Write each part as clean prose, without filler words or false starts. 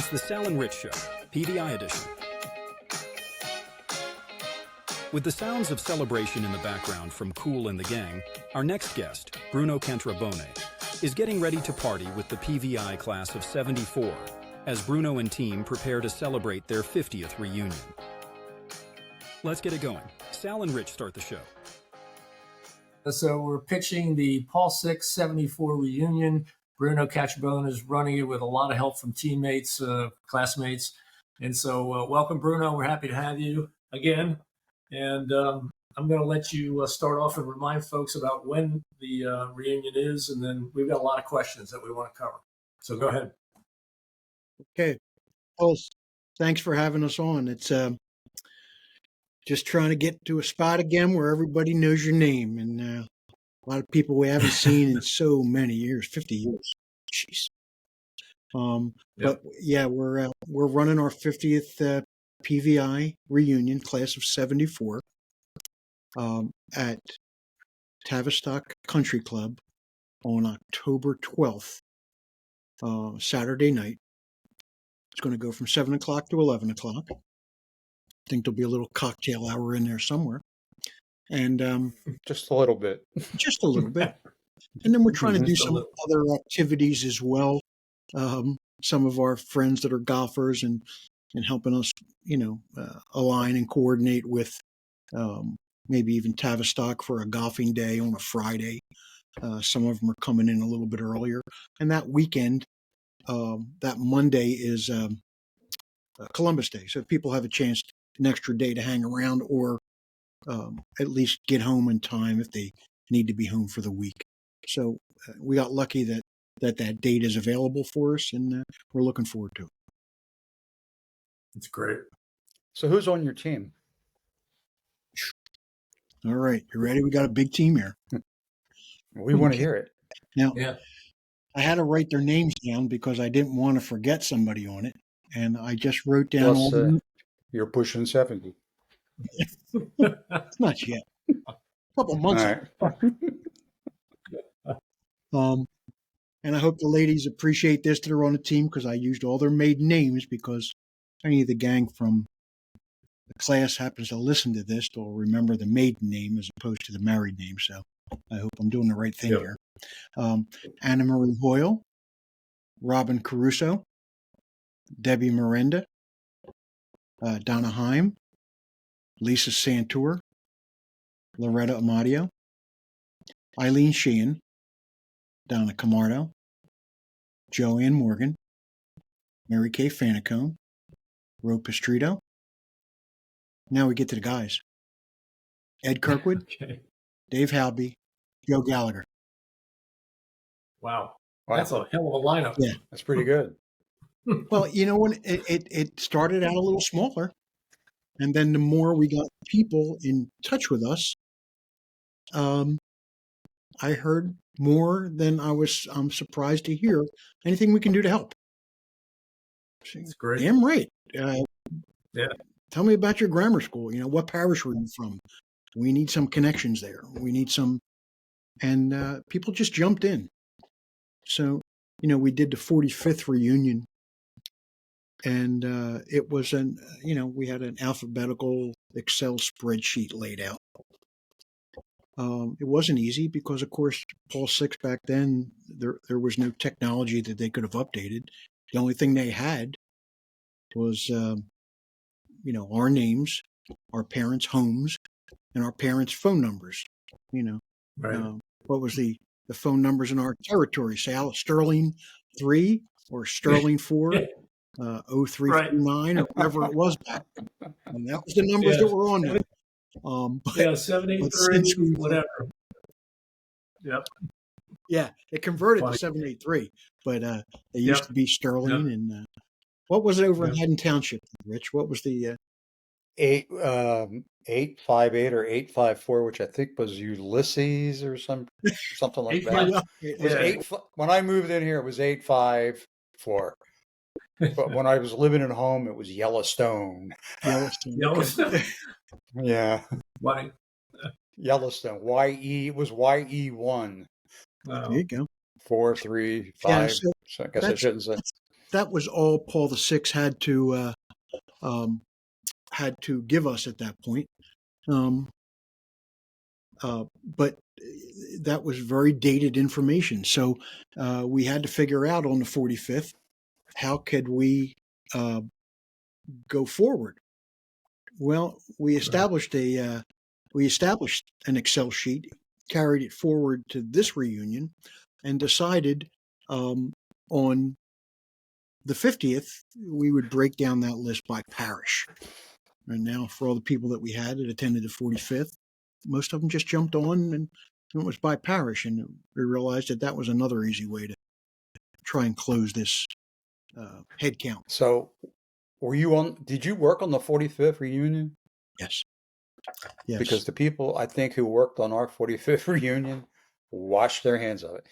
It's the Sal and Rich Show, PVI edition. With the sounds of celebration in the background from Kool and the Gang, our next guest, Bruno Catrambone, is getting ready to party with the PVI Class of '74 as Bruno and team prepare to celebrate their 50th reunion. Let's get it going. Sal and Rich start the show. So we're pitching the Paul 6 '74 reunion. Bruno Catrambone is running it with a lot of help from teammates, classmates. And so welcome, Bruno. We're happy to have you again. And I'm going to let you start off and remind folks about when the reunion is. And then we've got a lot of questions that we want to cover. So go ahead. Okay. Well, thanks for having us on. It's just trying to get to a spot again where everybody knows your name. And a lot of people we haven't seen in so many years, 50 years. Jeez. But yeah, we're running our 50th PVI reunion, class of '74, at Tavistock Country Club on October 12th, Saturday night. It's going to go from 7 o'clock to 11 o'clock. I think there'll be a little cocktail hour in there somewhere. And just a little bit. Just a little bit. And then we're trying to do some other activities as well. Some of our friends that are golfers and helping us, align and coordinate with maybe even Tavistock for a golfing day on a Friday. Some of them are coming in a little bit earlier. And that weekend, that Monday is Columbus Day. So people have a chance, an extra day to hang around or at least get home in time if they need to be home for the week. So we got lucky that date is available for us, and we're looking forward to it. That's great. So who's on your team? All right. You ready? We got a big team here. We want to hear it. Now, I had to write their names down because I didn't want to forget somebody on it. And I just wrote down all the... You're pushing 70. Not yet. A couple months ago. And I hope the ladies appreciate this that are on the team because I used all their maiden names because any of the gang from the class happens to listen to this, they'll remember the maiden name as opposed to the married name. So I hope I'm doing the right thing here. Anna Marie Hoyle, Robin Caruso, Debbie Miranda, Donna Heim, Lisa Santour, Loretta Amadio, Eileen Sheehan, Donna Camardo, Joanne Morgan, Mary Kay Fanicone, Ro Pistrito. Now we get to the guys. Ed Kirkwood, Dave Halby, Joe Gallagher. Wow. That's a hell of a lineup. Yeah. That's pretty good. Well, when it started out a little smaller, and then the more we got people in touch with us, I heard more than I'm surprised to hear. Anything we can do to help. That's great. Damn right. Yeah. Tell me about your grammar school. What parish were you from? We need some connections there. We need some, and people just jumped in. So, we did the 45th reunion, and it was we had an alphabetical Excel spreadsheet laid out. It wasn't easy because, of course, Paul 6 back then, there was no technology that they could have updated. The only thing they had was, our names, our parents' homes, and our parents' phone numbers. Right. What was the phone numbers in our territory? Sal, Sterling 3 or Sterling 4, 0339 or whatever it was back then. And that was the numbers that were on there. 783, whatever. Yep. Yeah, it converted to 783, but they used to be Sterling. And what was it over in Haddon Township, Rich? What was the 858 or 854, which I think was Ulysses or something like that. It was when I moved in here, it was 854. But when I was living at home, it was Yellowstone. Yellowstone. Yeah. Why? Yellowstone. It was YE1. There you go. 435. Yeah, so I guess I shouldn't say. that was all Paul VI had to give us at that point. But that was very dated information. So we had to figure out on the 45th, how could we go forward? Well, we established an Excel sheet, carried it forward to this reunion, and decided on the 50th we would break down that list by parish. And now, for all the people that we had that attended the 45th, most of them just jumped on, and it was by parish. And we realized that was another easy way to try and close this head count. So, did you work on the 45th reunion? Yes. Because the people, I think, who worked on our 45th reunion washed their hands of it.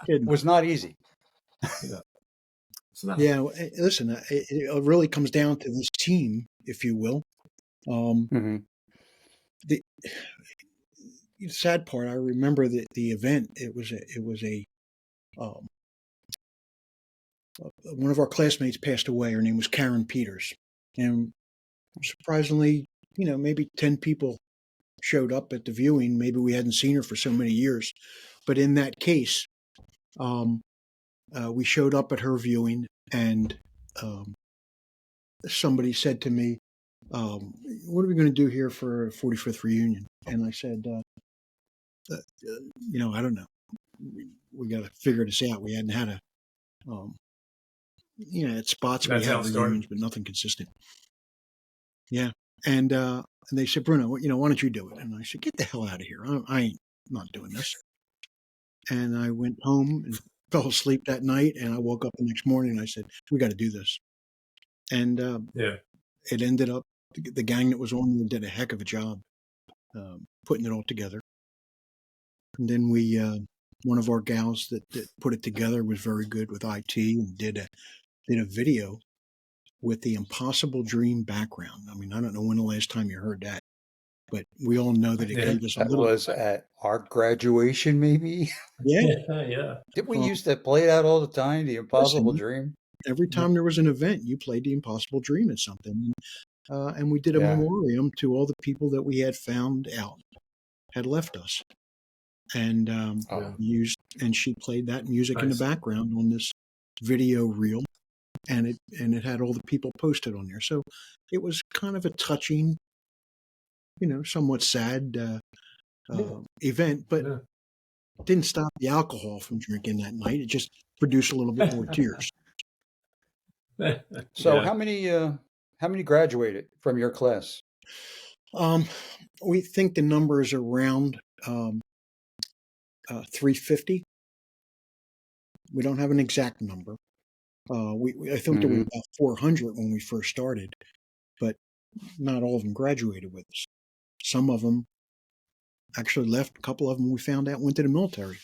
It was not easy. Yeah, listen, it really comes down to this team, if you will. The sad part, I remember the event. It was one of our classmates passed away. Her name was Karen Peters, and surprisingly, maybe 10 people showed up at the viewing. Maybe we hadn't seen her for so many years, but in that case, we showed up at her viewing, and somebody said to me, what are we going to do here for a 45th reunion? And I said, I don't know. We got to figure this out. We hadn't had at spots we had reunions, but nothing consistent. Yeah. And they said, Bruno, why don't you do it? And I said, get the hell out of here. I ain't not doing this. And I went home and fell asleep that night. And I woke up the next morning and I said, we got to do this. And it ended up, the gang that was on there did a heck of a job putting it all together. And then we, one of our gals that put it together was very good with IT and did a video with the Impossible Dream background. I mean, I don't know when the last time you heard that, but we all know that it gave us a little. That was at our graduation, maybe. Yeah. Did we used to play that all the time? The Impossible Dream. Every time there was an event, you played the Impossible Dream at something, and we did a memoriam to all the people that we had found out had left us, and and she played that music in the background on this video reel. And it had all the people posted on there. So it was kind of a touching, somewhat sad event, but didn't stop the alcohol from drinking that night. It just produced a little bit more tears. So how many graduated from your class? We think the number is around 350. We don't have an exact number. I think there were about 400 when we first started, but not all of them graduated with us. Some of them actually left. A couple of them we found out went to the military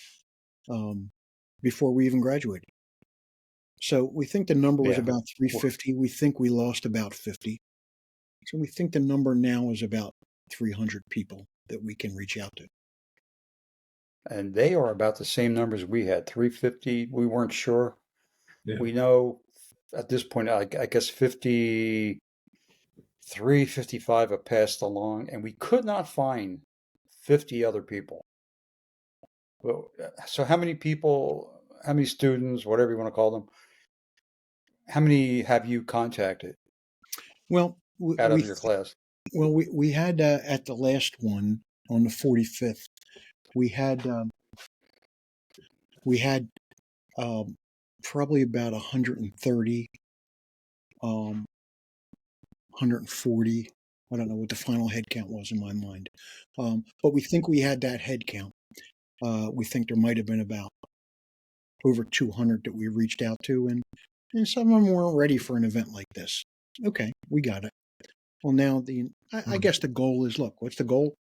before we even graduated. So we think the number was about 350. We think we lost about 50. So we think the number now is about 300 people that we can reach out to. And they are about the same numbers we had, 350. We weren't sure. Yeah. We know at this point, I guess 53, 55 have passed along, and we could not find 50 other people. So how many people, how many students, whatever you want to call them, how many have you contacted? Well, out of your class? Well, we had at the last one on the 45th, we had probably about 130, 140. I don't know what the final head count was in my mind. But we think we had that head count. We think there might have been about over 200 that we reached out to, and some of them weren't ready for an event like this. Okay, we got it. Well, now I guess the goal is, look, what's the goal?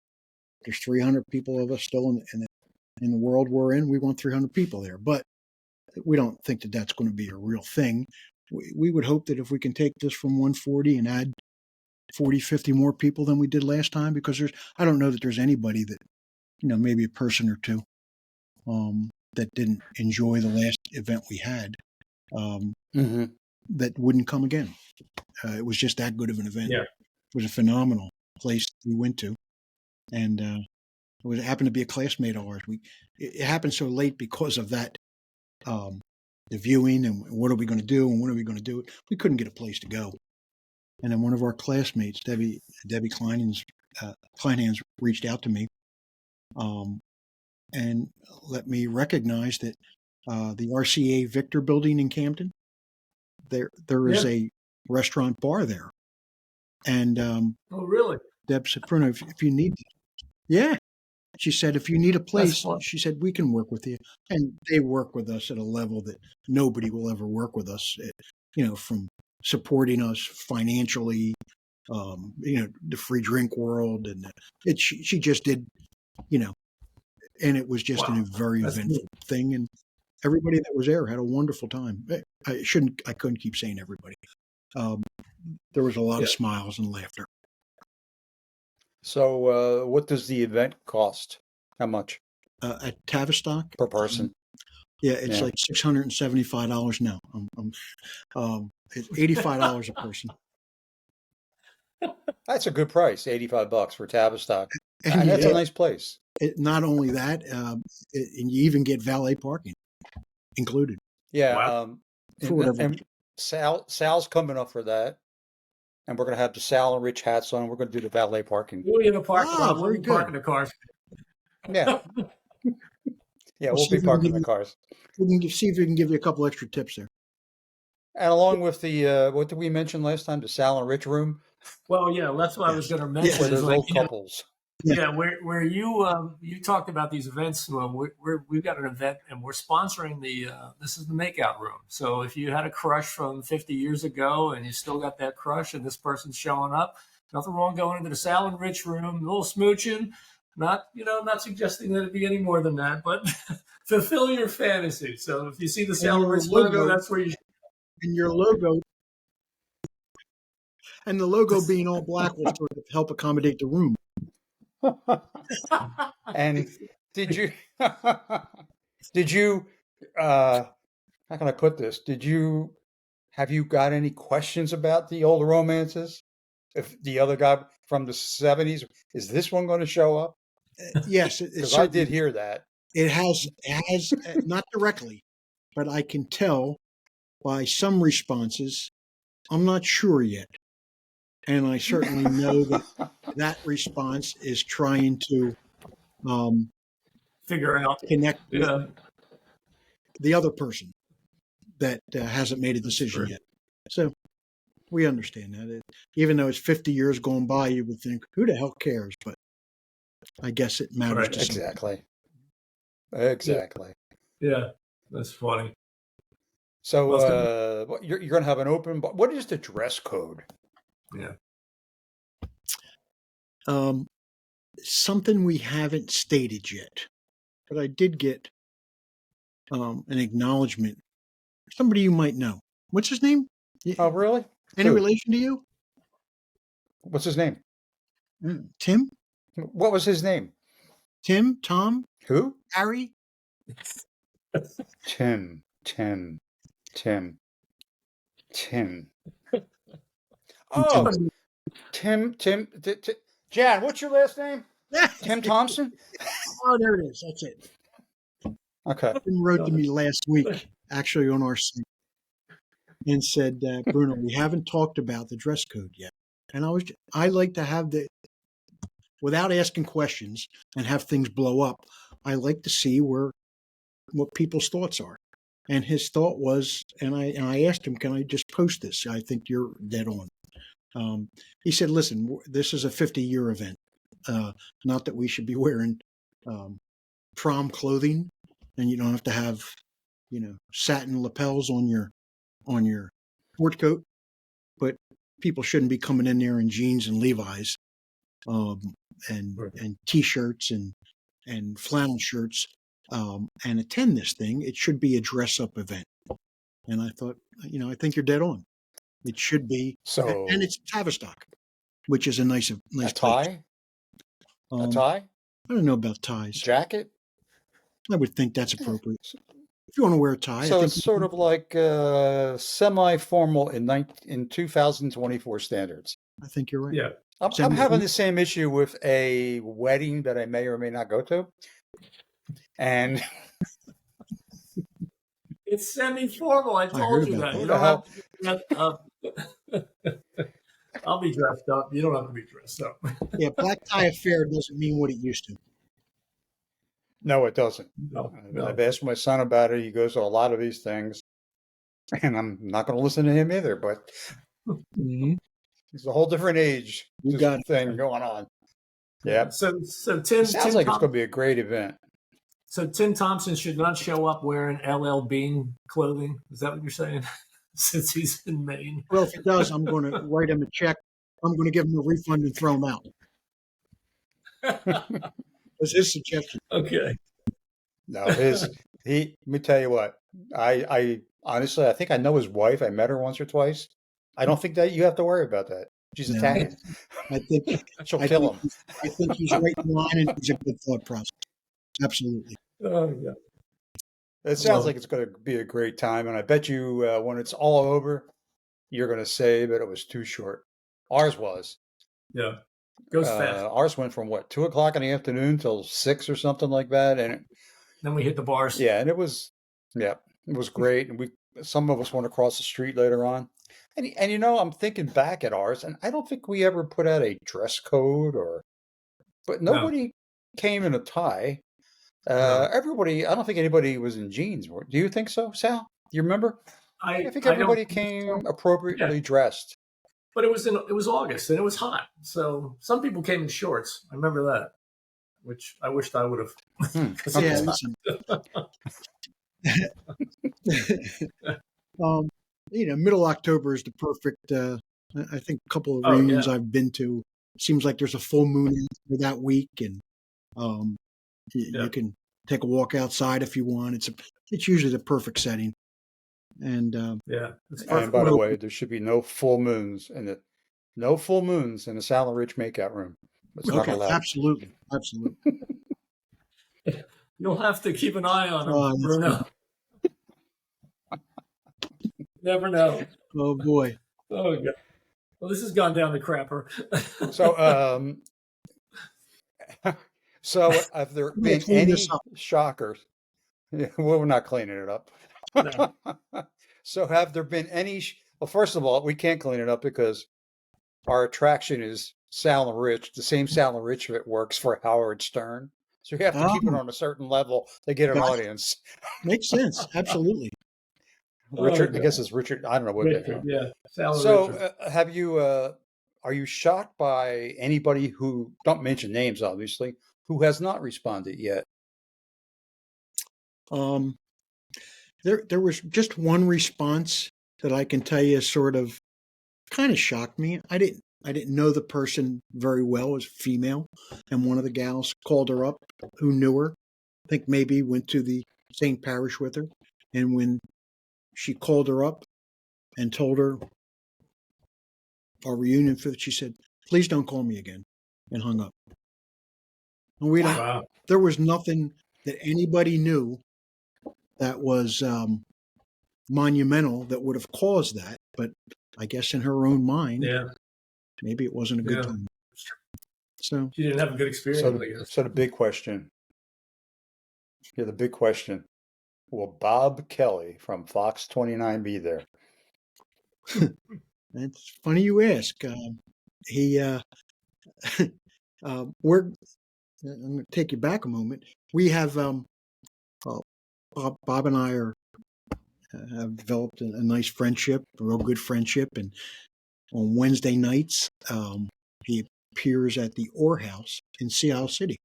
There's 300 people of us still in the world we're in. We want 300 people there, but we don't think that that's going to be a real thing. We would hope that if we can take this from 140 and add 40, 50 more people than we did last time, because I don't know that there's anybody that, maybe a person or two that didn't enjoy the last event we had. Mm-hmm. that wouldn't come again. It was just that good of an event. Yeah. It was a phenomenal place we went to, and it happened to be a classmate of ours. It happened so late because of that, the viewing and what are we going to do and when are we going to do it. We couldn't get a place to go, and then one of our classmates, Debbie Kleinhans, reached out to me, and let me recognize that the RCA Victor building in Camden, there is a restaurant bar there, and Oh, really? Deb said, Bruno, if you need, yeah, she said, if you need a place, she said, we can work with you. And they work with us at a level that nobody will ever work with us, from supporting us financially, the free drink world. And she just did, and it was just a very eventful thing. And everybody that was there had a wonderful time. I couldn't keep saying everybody. There was a lot of smiles and laughter. So, what does the event cost? How much? At Tavistock per person? It's like $675 now. It's $85 a person. That's a good price, $85 for Tavistock, and that's a nice place. Not only that, and you even get valet parking included. Yeah, Wow. and Sal's coming up for that, and we're going to have the Sal and Rich hats on. We're going to do the valet parking. We'll be in the parking lot. very We'll be parking the cars. Yeah, we'll be parking the cars. We can see if we can give you a couple extra tips there. And along with the what did we mention last time? The Sal and Rich room. Well, yeah, that's what I was going to mention. Where there's old couples. Yeah, where you talked about these events. Well, we've got an event and we're sponsoring this is the makeout room. So if you had a crush from 50 years ago and you still got that crush and this person's showing up, nothing wrong going into the Sal and Rich room, a little smooching. Not suggesting that it be any more than that, but fulfill your fantasy. So if you see the Sal and Rich logo, that's where you. And your logo. And the logo being all black will sort of help accommodate the room. And did you how can I put this? Have you got any questions about the old romances? If the other guy from the 70s, is this one going to show up? Yes, because I did hear that. It has not directly, but I can tell by some responses. I'm not sure yet. And I certainly know that response is trying to figure out, connect with the other person that hasn't made a decision yet. So we understand that. Even though it's 50 years going by, you would think, who the hell cares? But I guess it matters to Exactly. Yeah, that's funny. So you're going to have an open. What is the dress code? Yeah. Something we haven't stated yet, but I did get an acknowledgement. Somebody you might know. What's his name? Oh, really? Any relation to you? What's his name? Tim? What was his name? Tim? Tom? Who? Harry? Tim. Oh, Tim. Jan, what's your last name? Tim Thompson? Oh, there it is. That's it. Okay. Tim wrote to me last week, actually on our site, and said, Bruno, we haven't talked about the dress code yet. And I like to have without asking questions and have things blow up, I like to see what people's thoughts are. And his thought was, and I asked him, can I just post this? I think you're dead on. He said, listen, this is a 50-year event. Not that we should be wearing prom clothing, and you don't have to have, satin lapels on your sport coat, but people shouldn't be coming in there in jeans and Levi's, and T-shirts and flannel shirts, and attend this thing. It should be a dress-up event. And I thought, I think you're dead on. It should be. So, and it's Tavistock, which is a nice tie. A tie? I don't know about ties. Jacket? I would think that's appropriate. If you want to wear a tie, So I it's think sort of like semi-formal in 2024 standards. I think you're right. Yeah. I'm having the same issue with a wedding that I may or may not go to. And It's semi-formal. I told you that. Who You the don't hell? have to be dressed up. I'll be dressed up. You don't have to be dressed up. Yeah, black tie affair doesn't mean what it used to. No, it doesn't. No. I've asked my son about it. He goes to a lot of these things, and I'm not going to listen to him either. But Mm-hmm. it's a whole different age You got it. thing going on. Yeah. So Tim It sounds like it's going to be a great event. So Tim Thompson should not show up wearing LL Bean clothing. Is that what you're saying? Since he's in Maine. Well, if he does, I'm going to write him a check. I'm going to give him a refund and throw him out. That's his suggestion. Okay. No, let me tell you what, I honestly, I think I know his wife. I met her once or twice. I don't think that you have to worry about that. She's No. Italian. I think She'll kill him. I think he's right in line, and he's a good thought process. Absolutely. Oh, yeah. It sounds like it's going to be a great time. And I bet you when it's all over, you're going to say that it was too short. Ours was. Yeah. Goes fast. Ours went from 2 o'clock in the afternoon till 6 or something like that. And Then we hit the bars. yeah, and it was great. And some of us went across the street later on. And I'm thinking back at ours, and I don't think we ever put out a dress code but nobody came in a tie. Everybody, I don't think anybody was in jeans. Do you think so, Sal? Do you remember? I think everybody came appropriately dressed. But it was August and it was hot, so some people came in shorts. I remember that, which I wished I would have. Yeah, listen. Middle October is the perfect. I think a couple of reunions I've been to. Seems like there's a full moon for that week, and you can take a walk outside if you want. It's usually the perfect setting. And it's perfect. And by the way, there should be no full moons in the Salad Rich makeout room. It's not allowed. Absolutely. You'll have to keep an eye on him, Bruno. Never know. Oh boy. Oh God. Well, this has gone down the crapper. So have there been any shockers? Yeah, well, we're not cleaning it up. No. So have there been any? Well, first of all, we can't clean it up because our attraction is Sal and Rich. The same Sal and Rich that works for Howard Stern. So you have to keep it on a certain level to get an audience. Makes sense. Absolutely. Richard, I guess it's Richard. I don't know what. Richard, yeah. Sal and So Richard. have you? Are you shocked by anybody who, don't mention names, obviously, who has not responded yet? There was just one response that I can tell you sort of kind of shocked me. I didn't know the person very well. It was female, and one of the gals called her up who knew her. I think maybe went to the same parish with her, and when she called her up and told her our reunion, she said, "Please don't call me again," and hung up. And there was nothing that anybody knew that was monumental that would have caused that. But I guess in her own mind, maybe it wasn't a good time. So she didn't have a good experience. So the big question. Yeah, the big question. Will Bob Kelly from Fox 29 be there? It's funny you ask. We're. I'm going to take you back a moment. We have Bob and I have developed a nice friendship, a real good friendship, and on Wednesday nights he appears at the Orr House in Seattle City.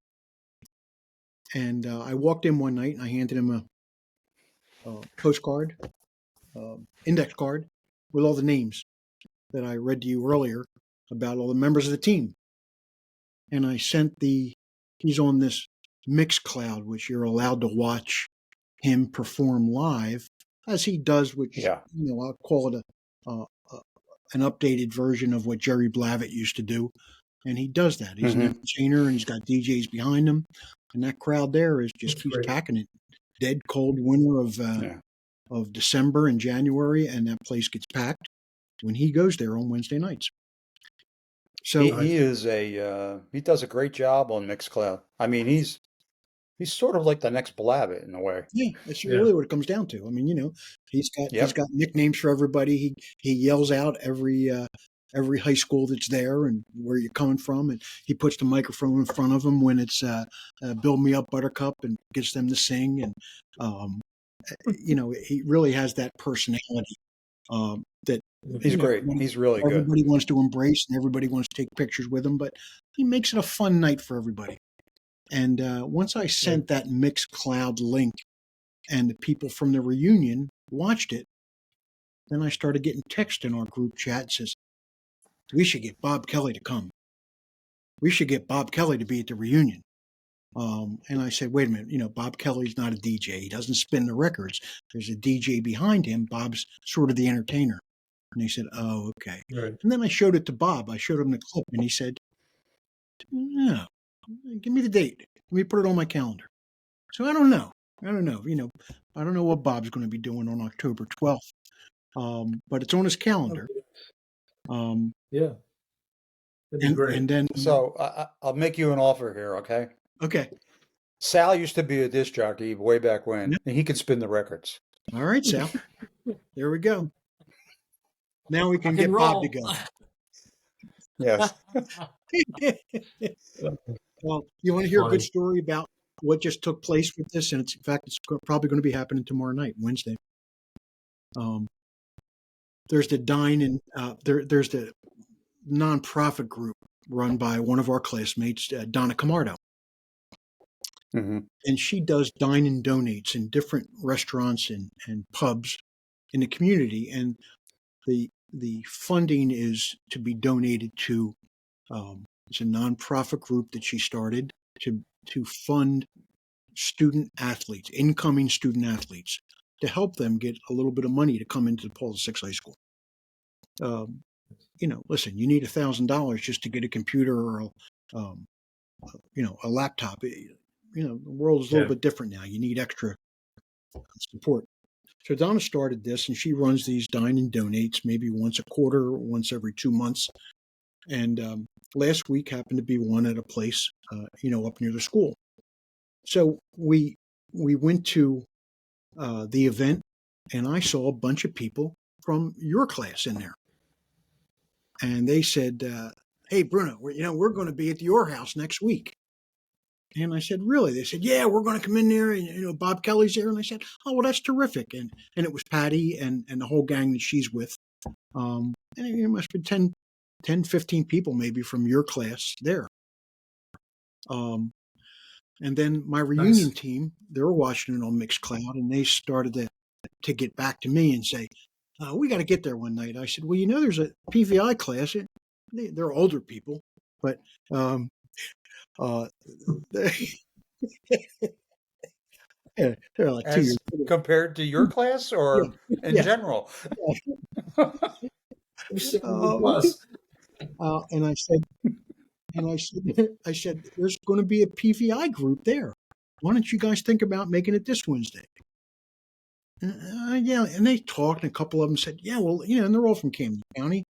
And I walked in one night and I handed him a postcard, index card with all the names that I read to you earlier about all the members of the team. And I sent he's on this Mixcloud, which you're allowed to watch him perform live as he does, which, I'll call it an updated version of what Jerry Blavitt used to do. And he does that. He's an entertainer and he's got DJs behind him. And that crowd there keeps packing it. dead cold winter Yeah. of December and January, and that place gets packed when he goes there on Wednesday nights. So He does a great job on Mixcloud. I mean, he's sort of like the next Blabbit in a way. yeah, that's Yeah. really what it comes down to. I mean, he's Yep. got nicknames for everybody. He yells out every high school that's there and where you're coming from, and he puts the microphone in front of them when it's "Build Me Up, Buttercup," and gets them to sing. And he really has that personality that He's great. He's really good. everybody wants to embrace and everybody wants to take pictures with him. But he makes it a fun night for everybody. And once I sent that Mixcloud link and the people from the reunion watched it, then I started getting text in our group chat and says, we should get Bob Kelly to come. We should get Bob Kelly to be at the reunion. And I said, wait a minute, Bob Kelly's not a DJ. He doesn't spin the records. There's a DJ behind him. Bob's sort of the entertainer. And he said, oh, okay. Right. And then I showed it to Bob. I showed him the clip and he said, no, give me the date. Let me put it on my calendar. So I don't know. I don't know what Bob's going to be doing on October 12th. But it's on his calendar. Yeah. That'd be great. And then, So I'll make you an offer here, okay? okay. Sal used to be a disc jockey way back when, Yep. and he could spin the records. All right, Sal. There we go. Now we can I get can Bob roll. to go. Yes. Well, you want to hear a Funny. good story about what just took place with this? And it's probably going to be happening tomorrow night, Wednesday. There's the dine and there's the nonprofit group run by one of our classmates, Donna Camardo. Mm-hmm. And she does dine and donates in different restaurants and pubs in the community. And the funding is to be donated to it's a nonprofit group that she started to fund student athletes, incoming student athletes, to help them get a little bit of money to come into the Paul VI High School. Listen, you need $1,000 just to get a computer or a laptop. The world is a little bit different now. You need extra support. So Donna started this, and she runs these dine and donates maybe once a quarter, once every 2 months. And last week happened to be one at a place, up near the school. So we went to the event, and I saw a bunch of people from your class in there. And they said, hey, Bruno, we're going to be at your house next week. And I said, really? They said, yeah, we're going to come in there, and Bob Kelly's there. And I said, oh, well, that's terrific. And it was Patty and the whole gang that she's with. And it must be 10, 15 people maybe from your class there. And then my reunion team, they were watching it on Mixcloud, and they started to get back to me and say, we got to get there one night. I said, well, there's a PVI class. They're older people, but they're like 2 years compared to your class or in general? And I said, there's going to be a PVI group there. Why don't you guys think about making it this Wednesday? And they talked, and a couple of them said, yeah, well, and they're all from Camden County.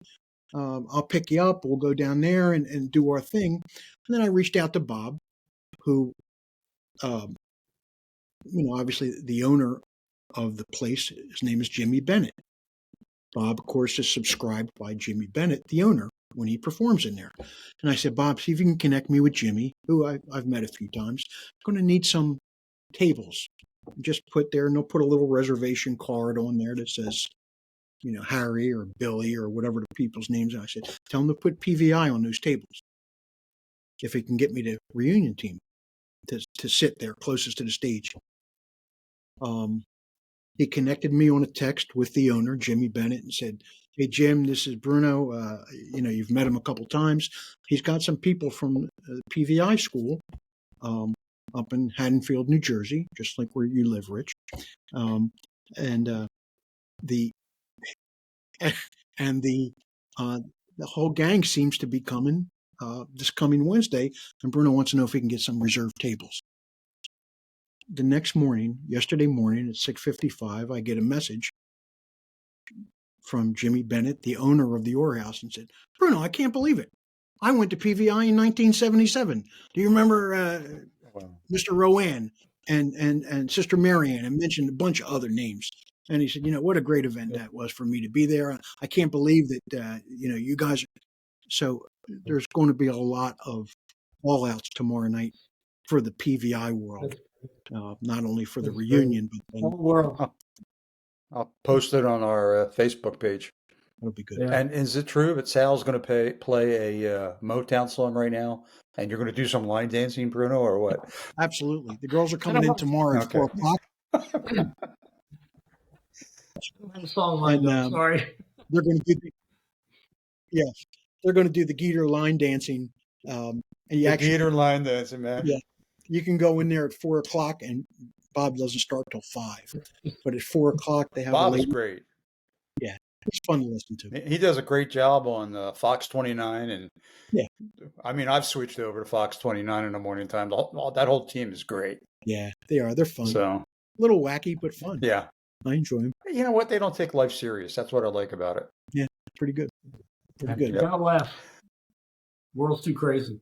I'll pick you up. We'll go down there and do our thing. And then I reached out to Bob, who, obviously the owner of the place, his name is Jimmy Bennett. Bob, of course, is subscribed by Jimmy Bennett, the owner, when he performs in there. And I said, Bob, see if you can connect me with Jimmy, who I've met a few times. I'm going to need some tables. Just put there, and they'll put a little reservation card on there that says, Harry or Billy or whatever the people's names are. I said, tell them to put PVI on those tables. If he can get me the reunion team to sit there closest to the stage. He connected me on a text with the owner, Jimmy Bennett, and said, hey, Jim, this is Bruno. You've met him a couple times. He's got some people from PVI school up in Haddonfield, New Jersey, just like where you live, Rich. The whole gang seems to be coming this coming Wednesday, and Bruno wants to know if he can get some reserved tables. the next morning, yesterday morning at 6:55, I get a message from Jimmy Bennett, the owner of the Orr House, and said, "Bruno, I can't believe it. I went to PVI in 1977. Do you remember Mr. Rowan and Sister Marianne?" And mentioned a bunch of other names. And he said, what a great event that was for me to be there. I can't believe that, you guys. So there's going to be a lot of fallouts tomorrow night for the PVI world, not only for the reunion, but the world. I'll post it on our Facebook page. That'll be good. Yeah. And is it true that Sal's going to play a Motown song right now, and you're going to do some line dancing, Bruno, or what? Absolutely. The girls are coming in tomorrow at 4 o'clock. Song lined up. Sorry. They're going to do they're going to do the Geeter line dancing. And Geeter line dancing, man. Yeah, you can go in there at 4 o'clock, and Bob doesn't start till 5. But at 4 o'clock they have Bob's great. Yeah, it's fun to listen to. He does a great job on Fox 29, and I mean, I've switched over to Fox 29 in the morning time. That whole team is great. Yeah, they are. They're fun. So a little wacky, but fun. Yeah, I enjoy them. You know what? They don't take life serious. That's what I like about it. Yeah, pretty good. Pretty good. You gotta laugh. World's too crazy.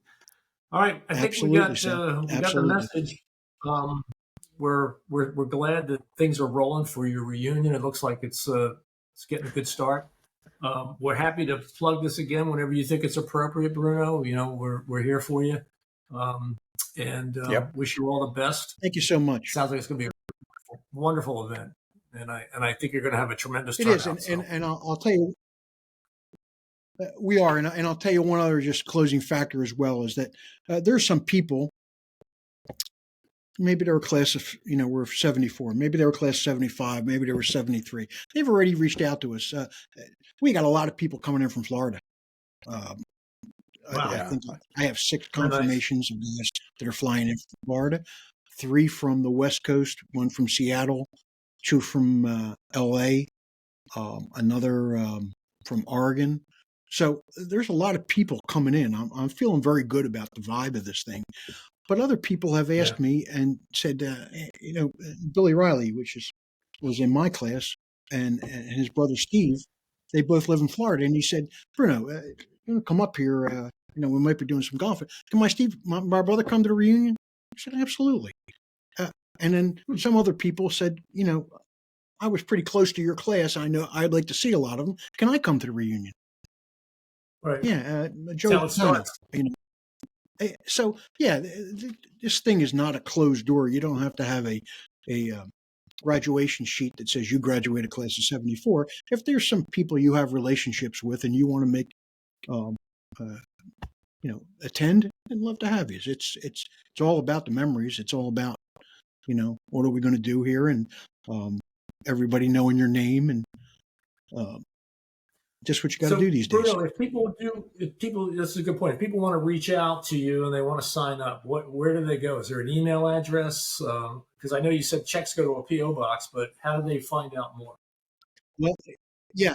All right, I think we got the message. We're glad that things are rolling for your reunion. It looks like it's getting a good start. We're happy to plug this again whenever you think it's appropriate, Bruno. We're here for you, and wish you all the best. Thank you so much. Sounds like it's going to be a wonderful event, and I think you're going to have a tremendous. It is, and I'll tell you. We are, and I'll tell you one other just closing factor as well is that there's some people. Maybe they were class of, we're 74. Maybe they were class 75. Maybe they were 73. They've already reached out to us. We got a lot of people coming in from Florida. Wow. I think I have 6 confirmations of guys that are flying in from Florida, 3 from the West Coast, 1 from Seattle, 2 from L.A., another from Oregon. So there's a lot of people coming in. I'm feeling very good about the vibe of this thing. But other people have asked me and said, Billy Riley, was in my class, and his brother Steve, they both live in Florida. And he said, Bruno, come up here. We might be doing some golf. Can my brother come to the reunion? I said, absolutely. And then some other people said, I was pretty close to your class. I know I'd like to see a lot of them. Can I come to the reunion? Right. Yeah. Joe starts. So this thing is not a closed door. You don't have to have a graduation sheet that says you graduated class of 74. If there's some people you have relationships with and you want to make, attend, I'd love to have you. It's all about the memories. It's all about, what are we going to do here, and everybody knowing your name, and just what you got to do these days. Bruno, this is a good point. If people want to reach out to you and they want to sign up, where do they go? Is there an email address? Because I know you said checks go to a PO box, but how do they find out more? Well, yeah.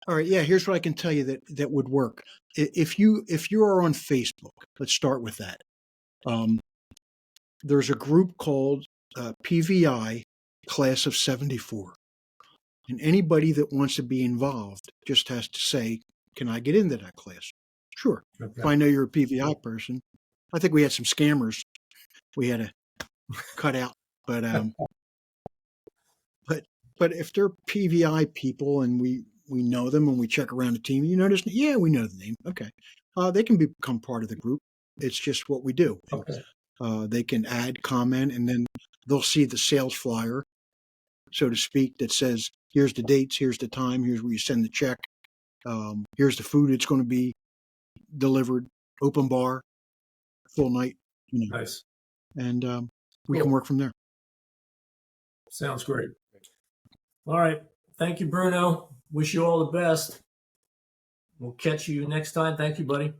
All right. Yeah. Here's what I can tell you that would work. If you are on Facebook, let's start with that. There's a group called PVI Class of 74. And anybody that wants to be involved just has to say, can I get into that class? Sure. Okay. If I know you're a PVI person. I think we had some scammers we had to cut out. But but if they're PVI people and we know them and we check around the team, we know the name. Okay. They can become part of the group. It's just what we do. Okay. They can add, comment, and then they'll see the sales flyer, so to speak, that says, here's the dates, here's the time, here's where you send the check, here's the food it's going to be delivered, open bar, full night. Nice. And we can work from there. Sounds great. All right. Thank you, Bruno. Wish you all the best. We'll catch you next time. Thank you, buddy.